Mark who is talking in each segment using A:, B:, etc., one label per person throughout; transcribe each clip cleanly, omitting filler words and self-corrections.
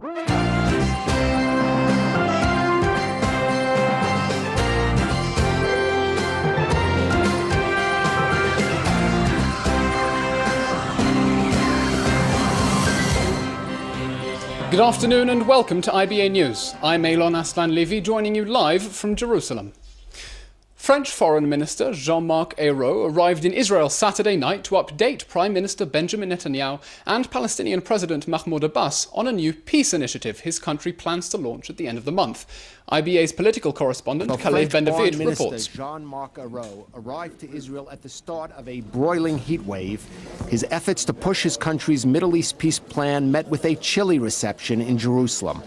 A: Good afternoon and welcome to IBA News. I'm Elon Aslan-Levy, joining you live from Jerusalem. French Foreign Minister Jean-Marc Ayrault arrived in Israel Saturday night to update Prime Minister Benjamin Netanyahu and Palestinian President Mahmoud Abbas on a new peace initiative his country plans to launch at the end of the month. IBA's political correspondent Kalev Ben-David reports.
B: Jean-Marc Ayrault arrived to Israel at the start of a broiling heat wave. His efforts to push his country's Middle East peace plan met with a chilly reception in Jerusalem.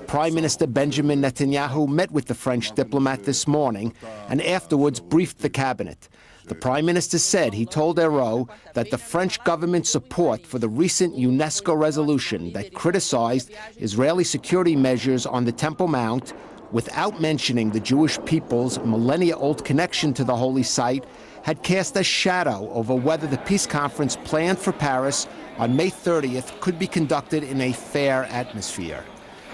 B: Prime Minister Benjamin Netanyahu met with the French diplomat this morning and afterwards briefed the cabinet. The Prime Minister said he told Ayrault that the French government's support for the recent UNESCO resolution that criticized Israeli security measures on the Temple Mount, without mentioning the Jewish people's millennia-old connection to the holy site, had cast a shadow over whether the peace conference planned for Paris on May 30th could be conducted in a fair atmosphere.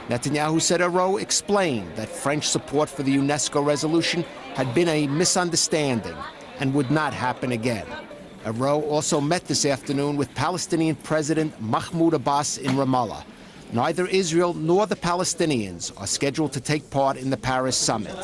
B: Netanyahu said Ayrault explained that French support for the UNESCO resolution had been a misunderstanding and would not happen again. Ayrault also met this afternoon with Palestinian President Mahmoud Abbas in Ramallah. Neither Israel nor the Palestinians are scheduled to take part in the Paris summit.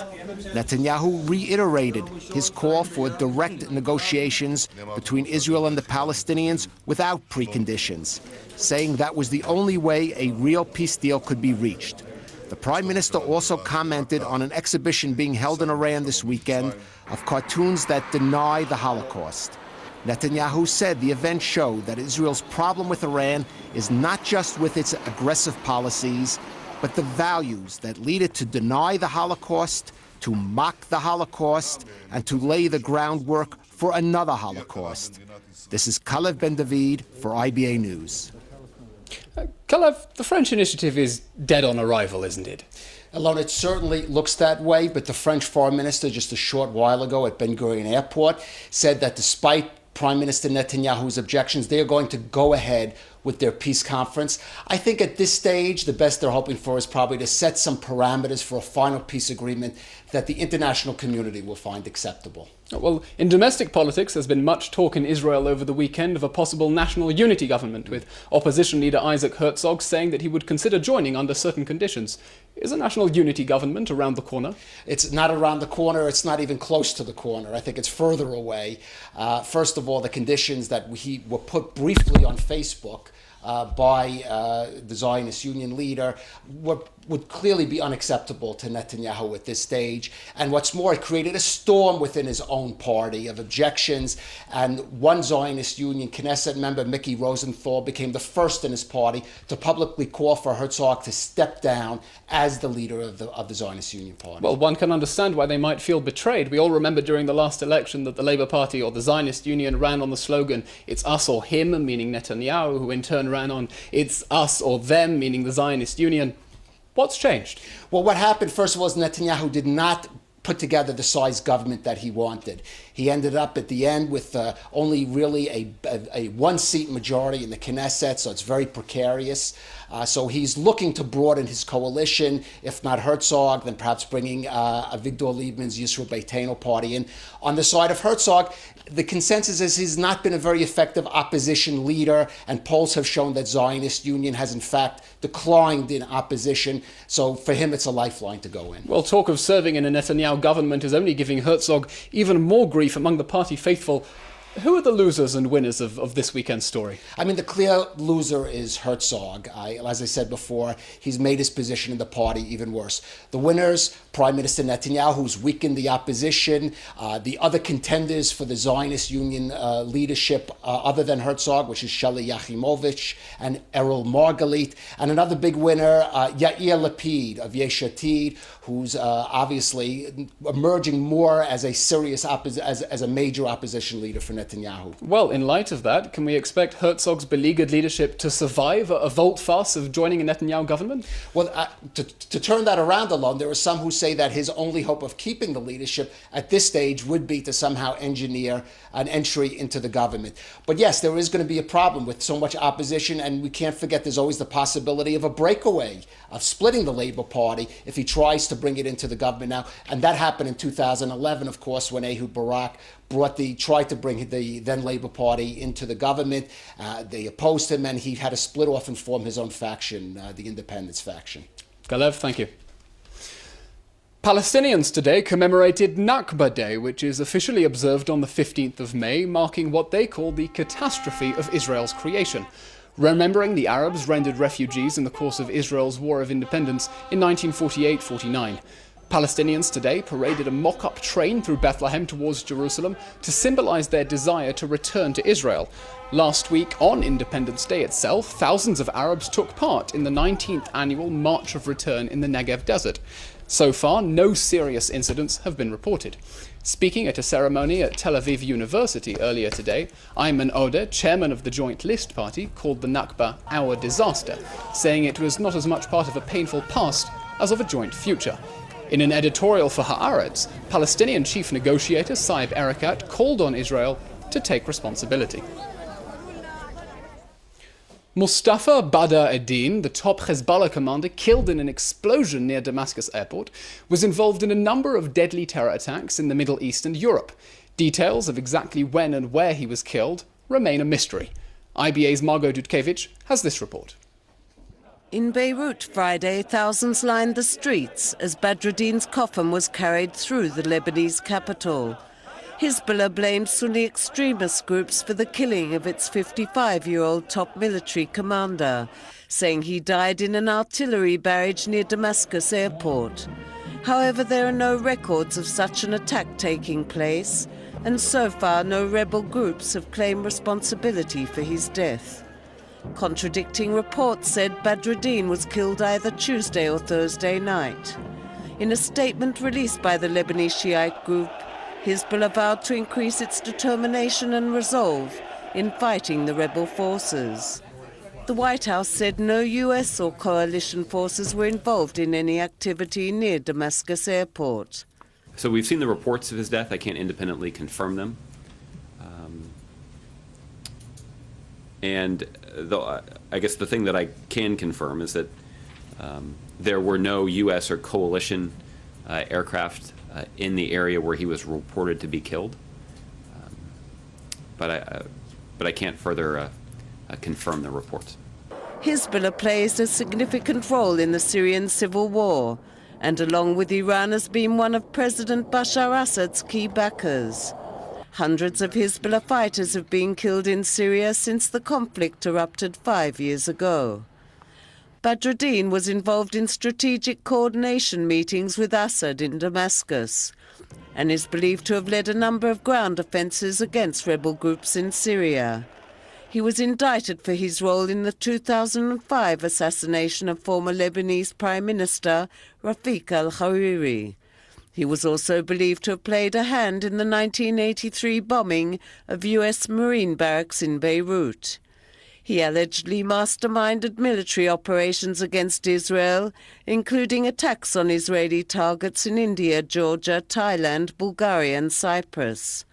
B: Netanyahu reiterated his call for direct negotiations between Israel and the Palestinians without preconditions, saying that was the only way a real peace deal could be reached. The Prime Minister also commented on an exhibition being held in Iran this weekend of cartoons that deny the Holocaust. Netanyahu said the event showed that Israel's problem with Iran is not just with its aggressive policies, but the values that lead it to deny the Holocaust, to mock the Holocaust, and to lay the groundwork for another Holocaust. This is Kalev Ben-David for IBA News.
A: Kalev, the French initiative is dead on arrival, isn't it?
B: Alone, it certainly looks that way, but the French Foreign Minister just a short while ago at Ben Gurion Airport said that despite Prime Minister Netanyahu's objections, they are going to go ahead with their peace conference. I think at this stage, the best they're hoping for is probably to set some parameters for a final peace agreement that the international community will find acceptable.
A: Well, in domestic politics, there's been much talk in Israel over the weekend of a possible national unity government, with opposition leader Isaac Herzog saying that he would consider joining under certain conditions. Is a national unity government around the corner?
B: It's not around the corner. It's not even close to the corner. I think it's further away. First of all, the conditions that were put briefly on Facebook by the Zionist Union leader would clearly be unacceptable to Netanyahu at this stage. And what's more, it created a storm within his own party of objections. And one Zionist Union Knesset member, Mickey Rosenthal, became the first in his party to publicly call for Herzog to step down as the leader of the Zionist Union Party.
A: Well, one can understand why they might feel betrayed. We all remember during the last election that the Labour Party or the Zionist Union ran on the slogan, "It's us or him," meaning Netanyahu, who in turn ran on, "It's us or them," meaning the Zionist Union. What's changed?
B: Well, what happened, first of all, is Netanyahu did not put together the size government that he wanted. He ended up at the end with only really a one-seat majority in the Knesset, so it's very precarious. So he's looking to broaden his coalition, if not Herzog, then perhaps bringing Avigdor Lieberman's Yisrael Beitenu party in. On the side of Herzog, the consensus is he's not been a very effective opposition leader, and polls have shown that Zionist Union has in fact declined in opposition. So for him, it's a lifeline to go in.
A: Well, talk of serving in a Netanyahu government is only giving Herzog even more grief among the party faithful. Who are the losers and winners of this weekend's story?
B: I mean, the clear loser is Herzog. As I said before, he's made his position in the party even worse. The winners, Prime Minister Netanyahu, who's weakened the opposition. The other contenders for the Zionist Union leadership, other than Herzog, which is Sheli Yachimovich and Errol Margalit. And another big winner, Yair Lapid of Yesh Atid, who's obviously emerging more as a serious as a major opposition leader for Netanyahu.
A: Well, in light of that, can we expect Herzog's beleaguered leadership to survive a volte-face of joining a Netanyahu government?
B: Well, to turn that around alone, there are some who say that his only hope of keeping the leadership at this stage would be to somehow engineer an entry into the government. But yes, there is going to be a problem with so much opposition, and we can't forget there's always the possibility of a breakaway, of splitting the Labour Party if he tries to bring it into the government now. And that happened in 2011, of course, when Ehud Barak tried to bring the then Labour Party into the government. They opposed him, and he had to split off and form his own faction, the Independence faction.
A: Galev, thank you. Palestinians today commemorated Nakba Day, which is officially observed on the 15th of May, marking what they call the catastrophe of Israel's creation, remembering the Arabs rendered refugees in the course of Israel's War of Independence in 1948-49. Palestinians today paraded a mock-up train through Bethlehem towards Jerusalem to symbolize their desire to return to Israel. Last week, on Independence Day itself, thousands of Arabs took part in the 19th annual March of Return in the Negev Desert. So far, no serious incidents have been reported. Speaking at a ceremony at Tel Aviv University earlier today, Ayman Odeh, chairman of the Joint List Party, called the Nakba our disaster, saying it was not as much part of a painful past as of a joint future. In an editorial for Haaretz, Palestinian chief negotiator Saeb Erekat called on Israel to take responsibility. Mustafa Badr Eddin, the top Hezbollah commander killed in an explosion near Damascus airport, was involved in a number of deadly terror attacks in the Middle East and Europe. Details of exactly when and where he was killed remain a mystery. IBA's Margot Dudkevich has this report.
C: In Beirut Friday, thousands lined the streets as Badreddin's coffin was carried through the Lebanese capital. Hezbollah blamed Sunni extremist groups for the killing of its 55-year-old top military commander, saying he died in an artillery barrage near Damascus airport. However, there are no records of such an attack taking place, and so far no rebel groups have claimed responsibility for his death. Contradicting reports said Badreddin was killed either Tuesday or Thursday night. In a statement released by the Lebanese Shiite group, Hezbollah vowed to increase its determination and resolve in fighting the rebel forces. The White House said no US or coalition forces were involved in any activity near Damascus airport.
D: So we've seen the reports of his death. I can't independently confirm them. I guess the thing that I can confirm is that there were no US or coalition aircraft in the area where he was reported to be killed, but I can't further confirm the reports.
C: Hezbollah plays a significant role in the Syrian civil war, and along with Iran has been one of President Bashar Assad's key backers. Hundreds of Hezbollah fighters have been killed in Syria since the conflict erupted 5 years ago. Badreddin was involved in strategic coordination meetings with Assad in Damascus and is believed to have led a number of ground offences against rebel groups in Syria. He was indicted for his role in the 2005 assassination of former Lebanese Prime Minister Rafik al-Hariri. He was also believed to have played a hand in the 1983 bombing of US Marine barracks in Beirut. He allegedly masterminded military operations against Israel, including attacks on Israeli targets in India, Georgia, Thailand, Bulgaria and Cyprus.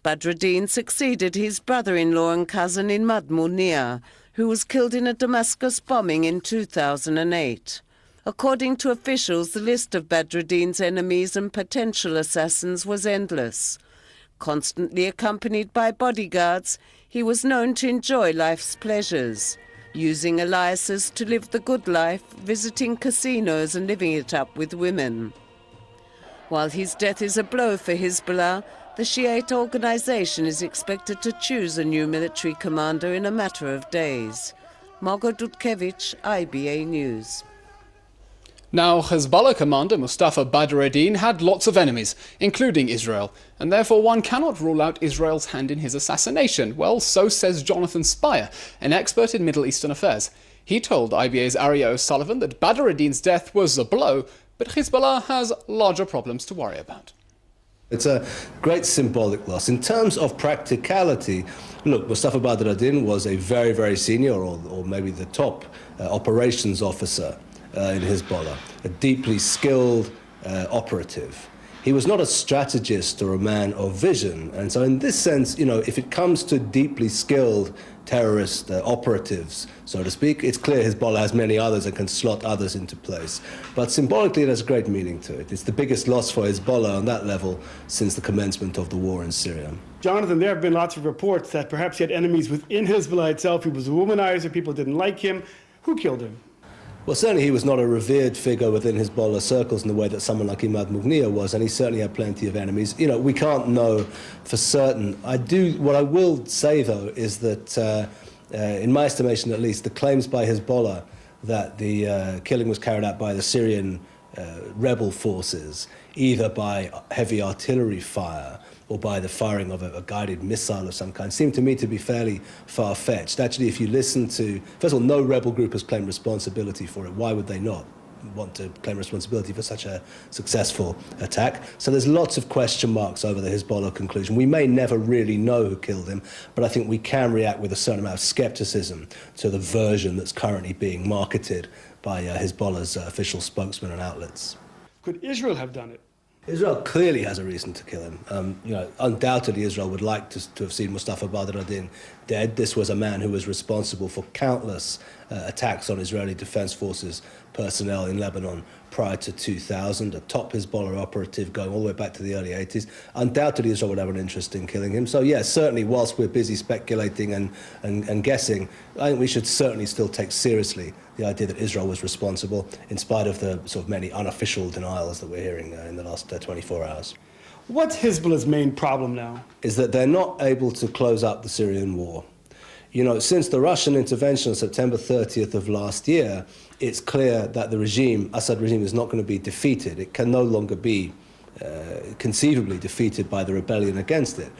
C: Badreddin succeeded his brother-in-law and cousin in Munir, who was killed in a Damascus bombing in 2008. According to officials, the list of Badreddin's enemies and potential assassins was endless. Constantly accompanied by bodyguards, he was known to enjoy life's pleasures, using aliases to live the good life, visiting casinos and living it up with women. While his death is a blow for Hezbollah, the Shiite organization is expected to choose a new military commander in a matter of days. Margot Dudkevich, IBA News.
A: Now, Hezbollah commander Mustafa Badr Eddin had lots of enemies, including Israel, and therefore one cannot rule out Israel's hand in his assassination. Well, so says Jonathan Spire, an expert in Middle Eastern affairs. He told IBA's Aria O'Sullivan that Badr Eddin's death was a blow, but Hezbollah has larger problems to worry about.
E: It's a great symbolic loss. In terms of practicality, look, Mustafa Badr al-Din was a very, very senior, or maybe the top operations officer in Hezbollah, a deeply skilled operative. He was not a strategist or a man of vision. And so in this sense, if it comes to deeply skilled terrorist operatives, so to speak, it's clear Hezbollah has many others and can slot others into place. But symbolically, it has great meaning to it. It's the biggest loss for Hezbollah on that level since the commencement of the war in Syria.
F: Jonathan, there have been lots of reports that perhaps he had enemies within Hezbollah itself. He was a womanizer, people didn't like him. Who killed him?
E: Well, certainly he was not a revered figure within Hezbollah circles in the way that someone like Imad Mughniya was, and he certainly had plenty of enemies. We can't know for certain. What I will say, though, is that, in my estimation at least, the claims by Hezbollah that the killing was carried out by the Syrian rebel forces, either by heavy artillery fire or by the firing of a guided missile of some kind, seem to me to be fairly far-fetched. Actually, if you listen to... First of all, no rebel group has claimed responsibility for it. Why would they not want to claim responsibility for such a successful attack? So there's lots of question marks over the Hezbollah conclusion. We may never really know who killed him, but I think we can react with a certain amount of skepticism to the version that's currently being marketed by Hezbollah's official spokesmen and outlets.
F: Could Israel have done it?
E: Israel clearly has a reason to kill him. Undoubtedly, Israel would like to have seen Mustafa Badr al-Din dead. This was a man who was responsible for countless attacks on Israeli Defense Forces personnel in Lebanon prior to 2000, a top Hezbollah operative going all the way back to the early 80s. Undoubtedly, Israel would have an interest in killing him. So, yes, certainly, whilst we're busy speculating and guessing, I think we should certainly still take seriously the idea that Israel was responsible, in spite of the sort of many unofficial denials that we're hearing in the last 24 hours.
F: What's Hezbollah's main problem now?
E: Is that they're not able to close up the Syrian war. Since the Russian intervention on September 30th of last year, it's clear that the Assad regime, is not going to be defeated. It can no longer be conceivably defeated by the rebellion against it.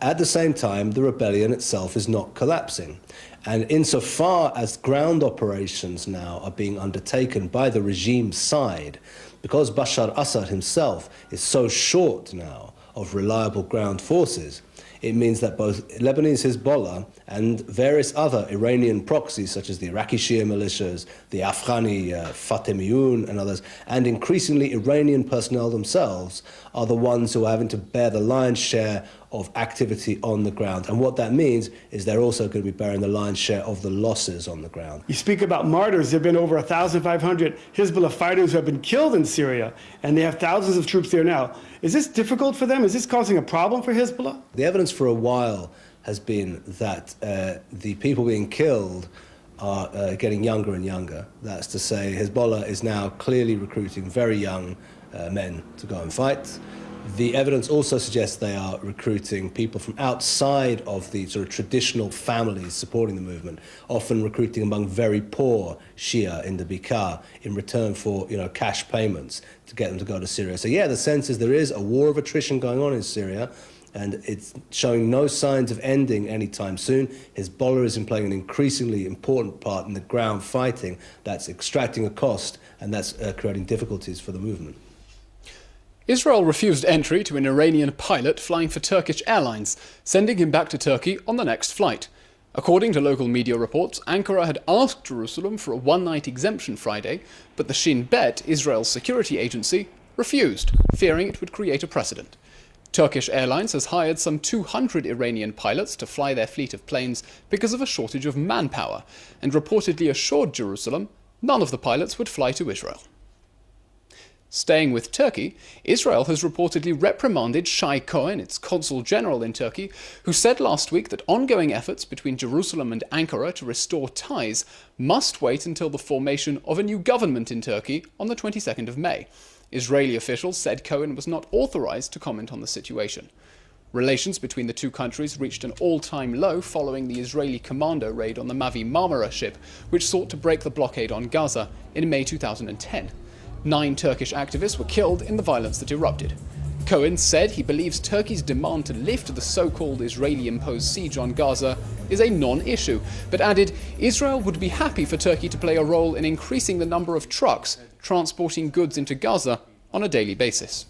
E: At the same time, the rebellion itself is not collapsing. And insofar as ground operations now are being undertaken by the regime's side, because Bashar Assad himself is so short now of reliable ground forces, it means that both Lebanese Hezbollah and various other Iranian proxies, such as the Iraqi Shia militias, the Afghani Fatemiyun and others, and increasingly Iranian personnel themselves, are the ones who are having to bear the lion's share of activity on the ground. And what that means is they're also going to be bearing the lion's share of the losses on the ground.
F: You speak about martyrs. There have been over 1,500 Hezbollah fighters who have been killed in Syria, and they have thousands of troops there now. Is this difficult for them? Is this causing a problem for Hezbollah?
E: The evidence for a while has been that the people being killed are getting younger and younger. That's to say, Hezbollah is now clearly recruiting very young men to go and fight. The evidence also suggests they are recruiting people from outside of the sort of traditional families supporting the movement, often recruiting among very poor Shia in the Bikar in return for, cash payments to get them to go to Syria. So yeah, the sense is there is a war of attrition going on in Syria, and it's showing no signs of ending anytime soon. Hezbollah is playing an increasingly important part in the ground fighting that's extracting a cost, and that's creating difficulties for the movement.
A: Israel refused entry to an Iranian pilot flying for Turkish Airlines, sending him back to Turkey on the next flight. According to local media reports, Ankara had asked Jerusalem for a one-night exemption Friday, but the Shin Bet, Israel's security agency, refused, fearing it would create a precedent. Turkish Airlines has hired some 200 Iranian pilots to fly their fleet of planes because of a shortage of manpower, and reportedly assured Jerusalem none of the pilots would fly to Israel. Staying with Turkey, Israel has reportedly reprimanded Shai Cohen, its consul general in Turkey, who said last week that ongoing efforts between Jerusalem and Ankara to restore ties must wait until the formation of a new government in Turkey on the 22nd of May. Israeli officials said Cohen was not authorized to comment on the situation. Relations between the two countries reached an all-time low following the Israeli commando raid on the Mavi Marmara ship, which sought to break the blockade on Gaza in May 2010. 9 Turkish activists were killed in the violence that erupted. Cohen said he believes Turkey's demand to lift the so-called Israeli-imposed siege on Gaza is a non-issue, but added Israel would be happy for Turkey to play a role in increasing the number of trucks transporting goods into Gaza on a daily basis.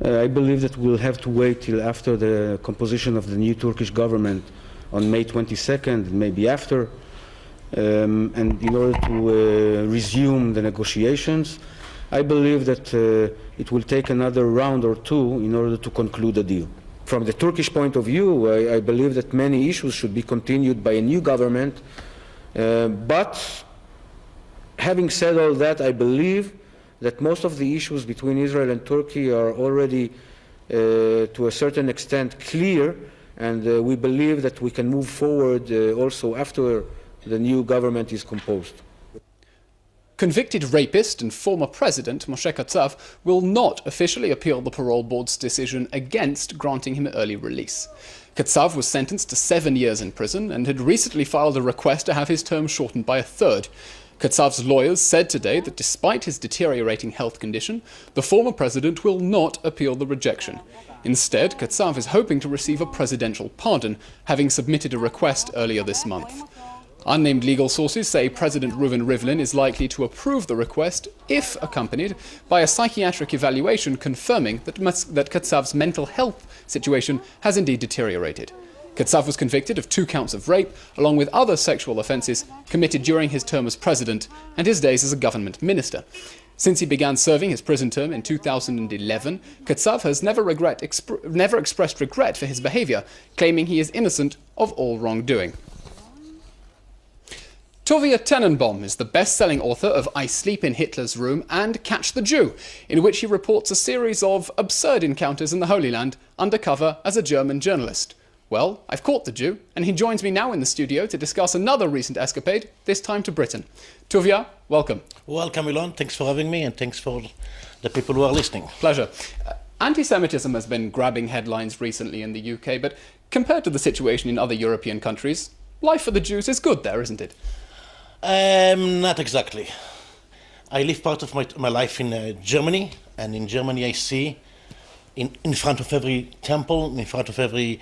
G: I believe that we'll have to wait till after the composition of the new Turkish government on May 22nd, maybe after, and in order to resume the negotiations. I believe that it will take another round or two in order to conclude a deal. From the Turkish point of view, I believe that many issues should be continued by a new government, but having said all that, I believe that most of the issues between Israel and Turkey are already to a certain extent clear, and we believe that we can move forward also after the new government is composed.
A: Convicted rapist and former president Moshe Katsav will not officially appeal the parole board's decision against granting him early release. Katsav was sentenced to 7 years in prison and had recently filed a request to have his term shortened by a third. Katsav's lawyers said today that despite his deteriorating health condition, the former president will not appeal the rejection. Instead, Katsav is hoping to receive a presidential pardon, having submitted a request earlier this month. Unnamed legal sources say President Reuven Rivlin is likely to approve the request if accompanied by a psychiatric evaluation confirming that Katsav's mental health situation has indeed deteriorated. Katsav was convicted of 2 counts of rape, along with other sexual offences committed during his term as president and his days as a government minister. Since he began serving his prison term in 2011, Katsav has never expressed regret for his behaviour, claiming he is innocent of all wrongdoing. Tovia Tenenbaum is the best-selling author of I Sleep in Hitler's Room and Catch the Jew, in which he reports a series of absurd encounters in the Holy Land undercover as a German journalist. Well, I've caught the Jew, and he joins me now in the studio to discuss another recent escapade, this time to Britain. Tovia, welcome.
H: Welcome, Elon. Thanks for having me, and thanks for the people who are listening.
A: Pleasure. Anti-Semitism has been grabbing headlines recently in the UK, but compared to the situation in other European countries, life for the Jews is good there, isn't it?
H: Not exactly. I live part of my life in Germany, and in Germany I see in front of every temple, in front of every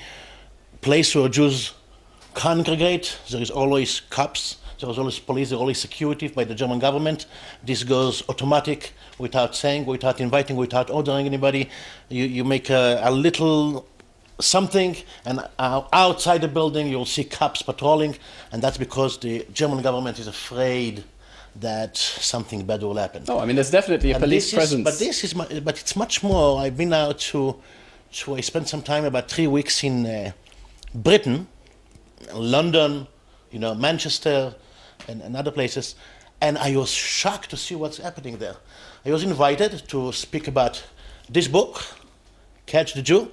H: place where Jews congregate, there is always cops, there is always police, there is always security by the German government. This goes automatic, without saying, without inviting, without ordering anybody. You make a little something, and outside the building you'll see cops patrolling, and that's because the German government is afraid that something bad will happen.
A: Oh, I mean, there's definitely a police presence.
H: But it's much more. I've been out I spent some time, about 3 weeks in Britain, London, Manchester, and other places, and I was shocked to see what's happening there. I was invited to speak about this book, Catch the Jew,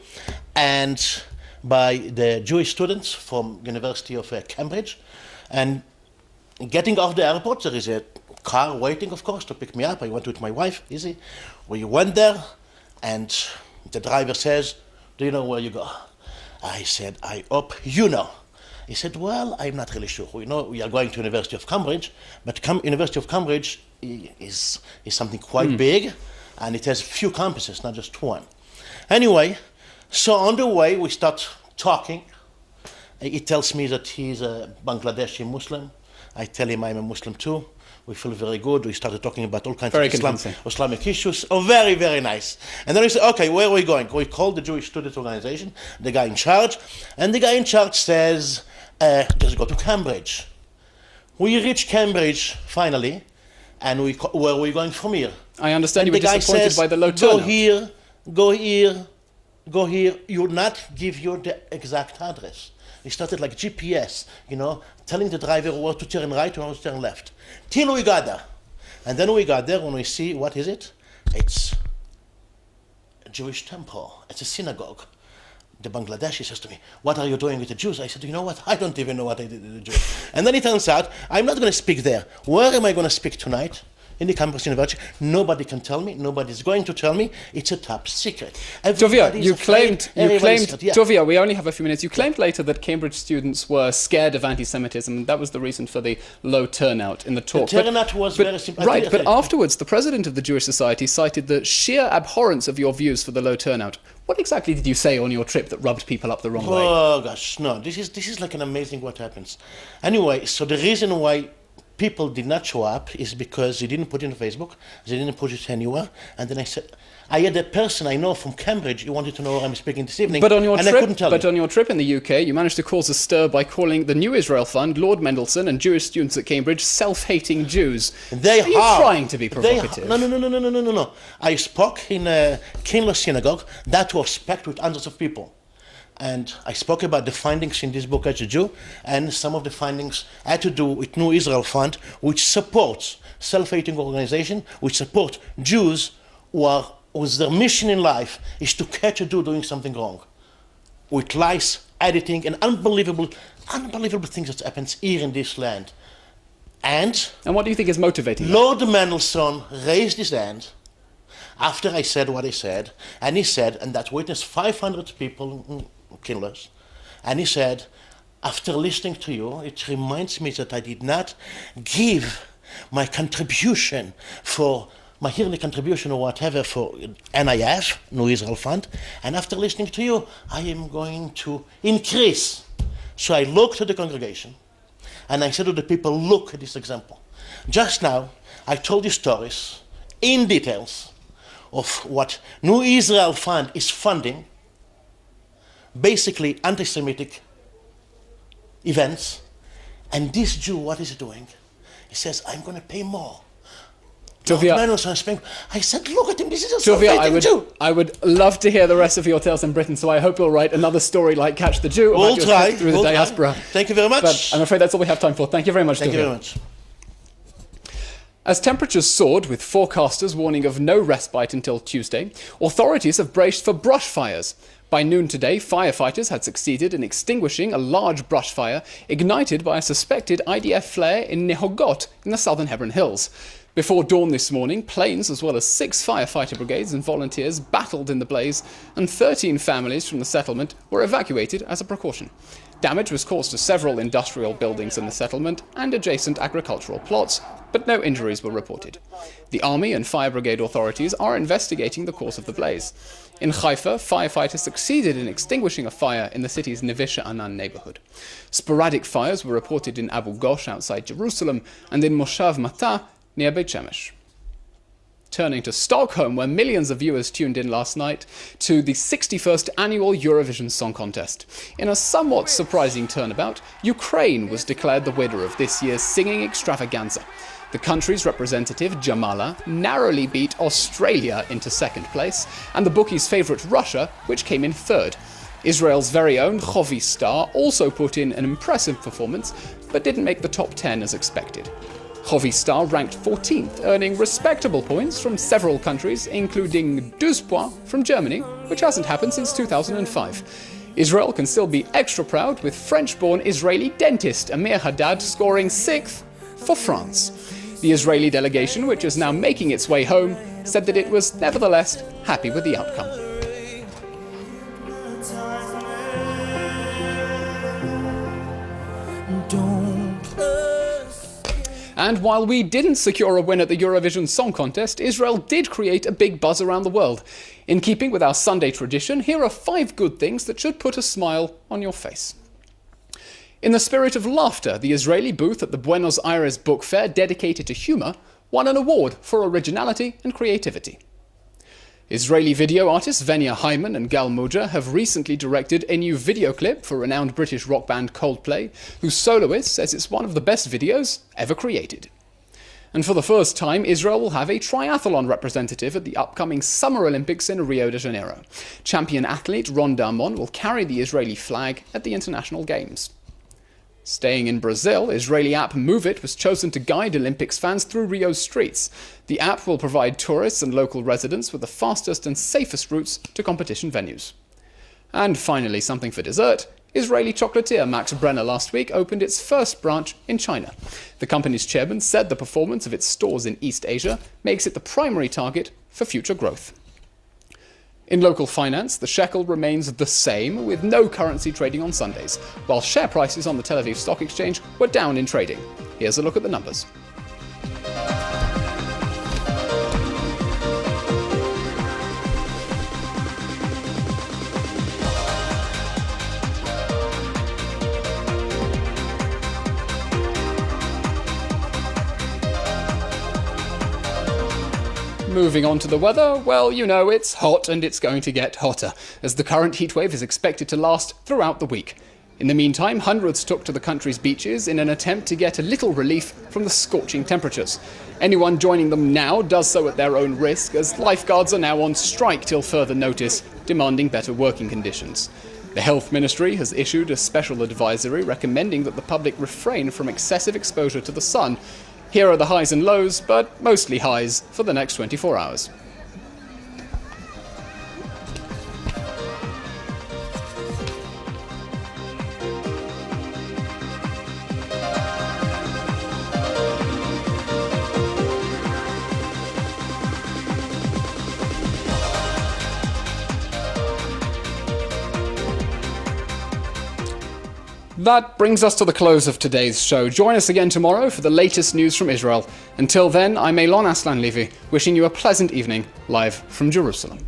H: and by the Jewish students from University of Cambridge. And getting off the airport, there is a car waiting, of course, to pick me up. I went with my wife, Izzy. We went there, and the driver says, "Do you know where you go?" I said, "I hope you know." He said, "Well, I'm not really sure. We know we are going to University of Cambridge, but University of Cambridge is something quite big, and it has few campuses, not just one." Anyway, so on the way we start talking. He tells me that he's a Bangladeshi Muslim. I tell him I'm a Muslim too. We feel very good. We started talking about all kinds of Islamic issues. Oh, very, very nice. And then we said, "Okay, where are we going?" We called the Jewish Student Organization, the guy in charge, and the guy in charge says, "Just go to Cambridge." We reached Cambridge finally, and where are we going from here?
A: I understand you were disappointed by the low turnout.
H: Go here. You will not give you the exact address. He started like GPS, telling the driver where to turn right or where to turn left. Till we got there. And then we got there, when we see, what is it? It's a Jewish temple. It's a synagogue. The Bangladeshi says to me, "What are you doing with the Jews?" I said, "You know what? I don't even know what I did with the Jews." And then it turns out, I'm not going to speak there. Where am I going to speak tonight? In the campus university. Nobody can tell me. Nobody's going to tell me. It's a top secret.
A: Tovia, Tovia, we only have a few minutes. You claimed later that Cambridge students were scared of anti-Semitism, and that was the reason for the low turnout in the talk.
H: The turnout was very simple.
A: Right, but afterwards, the president of the Jewish Society cited the sheer abhorrence of your views for the low turnout. What exactly did you say on your trip that rubbed people up the wrong way?
H: Oh gosh, no. This is like an amazing what happens. Anyway, so the reason why people did not show up is because they didn't put it on Facebook, they didn't put it anywhere. And then I said, I had a person I know from Cambridge who wanted to know where I'm speaking this evening,
A: but on your
H: and
A: trip,
H: I couldn't tell him.
A: on your trip in the UK, you managed to cause a stir by calling the New Israel Fund, Lord Mendelssohn, and Jewish students at Cambridge self-hating Jews.
H: They
A: are you trying to be provocative?
H: No. I spoke in a Kinloss synagogue that was packed with hundreds of people. And I spoke about the findings in this book as a Jew, and some of the findings had to do with New Israel Fund, which supports self-hating organization, which support Jews whose their mission in life is to catch a Jew doing something wrong, with lies, editing, and unbelievable things that happens here in this land. And
A: what do you think is motivating that?
H: Lord Mendelssohn raised his hand after I said what I said, and he said, and that witnessed 500 people, killers, and he said, after listening to you, it reminds me that I did not give my contribution for my yearly contribution or whatever for NIF, New Israel Fund, and after listening to you, I am going to increase. So I looked at the congregation, and I said to the people, look at this example. Just now, I told you stories in details of what New Israel Fund is funding, basically anti-Semitic events, and this Jew, what is he doing? He says, I'm going to pay more.
A: Tuvia,
H: I said, look at him, this is a Tuvia,
A: Jew. I would love to hear the rest of your tales in Britain, so I hope you'll write another story like Catch the Jew about your trip through the diaspora.
H: Thank you very much.
A: But I'm afraid that's all we have time for. Thank you very much,
H: Thank
A: Tuvia.
H: you very much.
A: As temperatures soared, with forecasters warning of no respite until Tuesday, authorities have braced for brush fires. By noon today, firefighters had succeeded in extinguishing a large brush fire ignited by a suspected IDF flare in Nehogot in the southern Hebron Hills. Before dawn this morning, planes as well as 6 firefighter brigades and volunteers battled in the blaze, and 13 families from the settlement were evacuated as a precaution. Damage was caused to several industrial buildings in the settlement and adjacent agricultural plots, but no injuries were reported. The army and fire brigade authorities are investigating the cause of the blaze. In Haifa, firefighters succeeded in extinguishing a fire in the city's Nevisha Anan neighborhood. Sporadic fires were reported in Abu Ghosh outside Jerusalem and in Moshav Matah near Beit Shemesh. Turning to Stockholm, where millions of viewers tuned in last night to the 61st annual Eurovision Song Contest. In a somewhat surprising turnabout, Ukraine was declared the winner of this year's singing extravaganza. The country's representative, Jamala, narrowly beat Australia into second place, and the bookies' favourite Russia, which came in third. Israel's very own Chovi Star also put in an impressive performance, but didn't make the top 10 as expected. Chovi Star ranked 14th, earning respectable points from several countries, including 12 points from Germany, which hasn't happened since 2005. Israel can still be extra proud, with French-born Israeli dentist Amir Haddad scoring 6th for France. The Israeli delegation, which is now making its way home, said that it was nevertheless happy with the outcome. And while we didn't secure a win at the Eurovision Song Contest, Israel did create a big buzz around the world. In keeping with our Sunday tradition, here are 5 good things that should put a smile on your face. In the spirit of laughter, the Israeli booth at the Buenos Aires Book Fair, dedicated to humour, won an award for originality and creativity. Israeli video artists Venia Hyman and Gal Muja have recently directed a new video clip for renowned British rock band Coldplay, whose soloist says it's one of the best videos ever created. And for the first time, Israel will have a triathlon representative at the upcoming Summer Olympics in Rio de Janeiro. Champion athlete Ron Darmon will carry the Israeli flag at the International Games. Staying in Brazil, Israeli app Move It was chosen to guide Olympics fans through Rio's streets. The app will provide tourists and local residents with the fastest and safest routes to competition venues. And finally, something for dessert. Israeli chocolatier Max Brenner last week opened its first branch in China. The company's chairman said the performance of its stores in East Asia makes it the primary target for future growth. In local finance, the shekel remains the same, with no currency trading on Sundays, while share prices on the Tel Aviv Stock Exchange were down in trading. Here's a look at the numbers. Moving on to the weather, well, you know, it's hot and it's going to get hotter, as the current heatwave is expected to last throughout the week. In the meantime, hundreds took to the country's beaches in an attempt to get a little relief from the scorching temperatures. Anyone joining them now does so at their own risk, as lifeguards are now on strike till further notice, demanding better working conditions. The Health Ministry has issued a special advisory recommending that the public refrain from excessive exposure to the sun. Here are the highs and lows, but mostly highs for the next 24 hours. That brings us to the close of today's show. Join us again tomorrow for the latest news from Israel. Until then, I'm Eilon Aslan Levy, wishing you a pleasant evening live from Jerusalem.